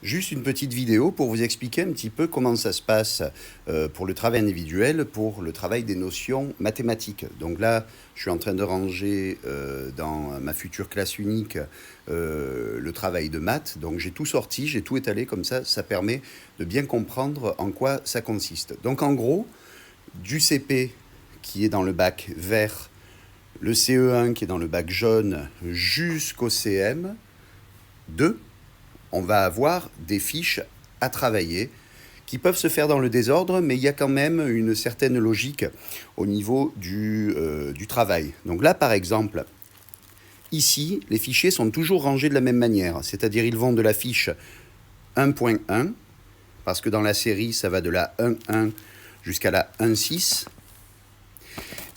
Juste une petite vidéo pour vous expliquer un petit peu comment ça se passe pour le travail individuel, pour le travail des notions mathématiques. Donc là, je suis en train de ranger dans ma future classe unique le travail de maths. Donc j'ai tout sorti, j'ai tout étalé comme ça permet de bien comprendre en quoi ça consiste. Donc en gros, du CP qui est dans le bac vert, le CE1 qui est dans le bac jaune jusqu'au CM2, on va avoir des fiches à travailler qui peuvent se faire dans le désordre, mais il y a quand même une certaine logique au niveau du travail. Donc là, par exemple, ici, les fichiers sont toujours rangés de la même manière, c'est-à-dire ils vont de la fiche 1.1, parce que dans la série, ça va de la 1.1 jusqu'à la 1.6,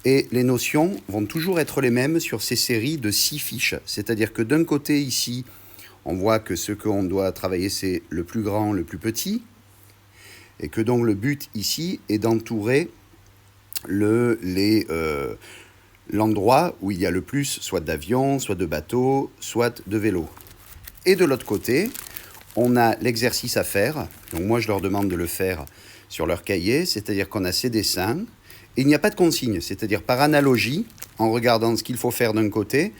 et les notions vont toujours être les mêmes sur ces séries de 6 fiches, c'est-à-dire que d'un côté ici, on voit que ce qu'on doit travailler, c'est le plus grand, le plus petit, et que donc le but ici est d'entourer l'endroit où il y a le plus, soit d'avions, soit de bateaux, soit de vélos. Et de l'autre côté, on a l'exercice à faire. Donc moi, je leur demande de le faire sur leur cahier, c'est-à-dire qu'on a ces dessins, et il n'y a pas de consigne, c'est-à-dire par analogie, en regardant ce qu'il faut faire d'un côté,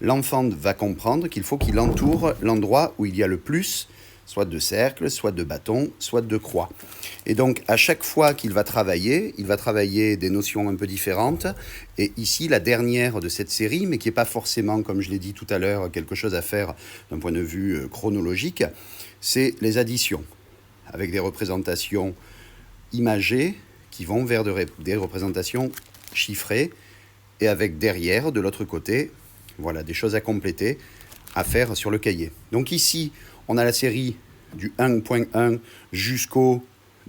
l'enfant va comprendre qu'il faut qu'il entoure l'endroit où il y a le plus, soit de cercles, soit de bâtons, soit de croix. Et donc, à chaque fois qu'il va travailler, il va travailler des notions un peu différentes. Et ici, la dernière de cette série, mais qui n'est pas forcément, comme je l'ai dit tout à l'heure, quelque chose à faire d'un point de vue chronologique, c'est les additions, avec des représentations imagées qui vont vers des représentations chiffrées, et avec derrière, de l'autre côté, voilà, des choses à compléter, à faire sur le cahier. Donc ici, on a la série du 1.1 jusqu'au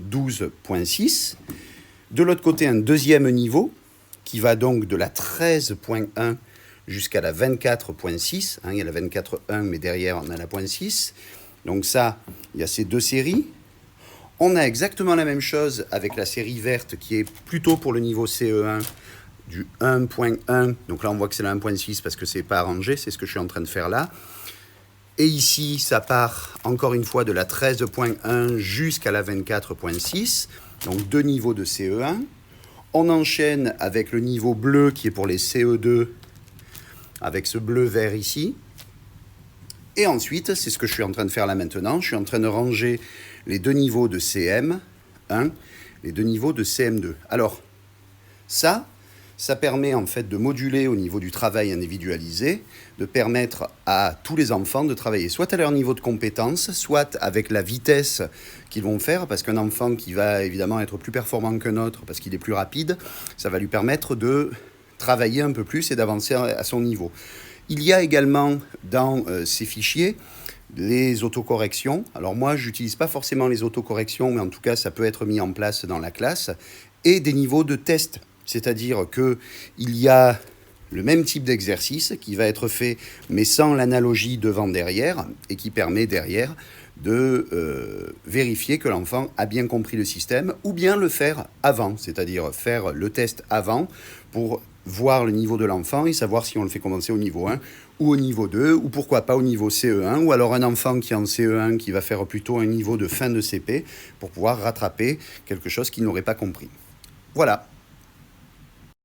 12.6. De l'autre côté, un deuxième niveau qui va donc de la 13.1 jusqu'à la 24.6. Il y a la 24.1, mais derrière, on a la 0.6. Donc ça, il y a ces deux séries. On a exactement la même chose avec la série verte qui est plutôt pour le niveau CE1, du 1.1, donc là on voit que c'est la 1.6 parce que c'est pas arrangé, c'est ce que je suis en train de faire là. Et ici, ça part encore une fois de la 13.1 jusqu'à la 24.6, donc deux niveaux de CE1. On enchaîne avec le niveau bleu qui est pour les CE2, avec ce bleu-vert ici. Et ensuite, c'est ce que je suis en train de faire là maintenant, je suis en train de ranger les deux niveaux de CM1, les deux niveaux de CM2. Alors, ça permet en fait de moduler au niveau du travail individualisé, de permettre à tous les enfants de travailler soit à leur niveau de compétence, soit avec la vitesse qu'ils vont faire, parce qu'un enfant qui va évidemment être plus performant qu'un autre, parce qu'il est plus rapide, ça va lui permettre de travailler un peu plus et d'avancer à son niveau. Il y a également dans ces fichiers les autocorrections. Alors moi, je n'utilise pas forcément les autocorrections, mais en tout cas, ça peut être mis en place dans la classe, et des niveaux de test. C'est-à-dire qu'il y a le même type d'exercice qui va être fait, mais sans l'analogie devant-derrière, et qui permet derrière de vérifier que l'enfant a bien compris le système, ou bien le faire avant, c'est-à-dire faire le test avant pour voir le niveau de l'enfant et savoir si on le fait commencer au niveau 1 ou au niveau 2, ou pourquoi pas au niveau CE1, ou alors un enfant qui est en CE1 qui va faire plutôt un niveau de fin de CP pour pouvoir rattraper quelque chose qu'il n'aurait pas compris. Voilà.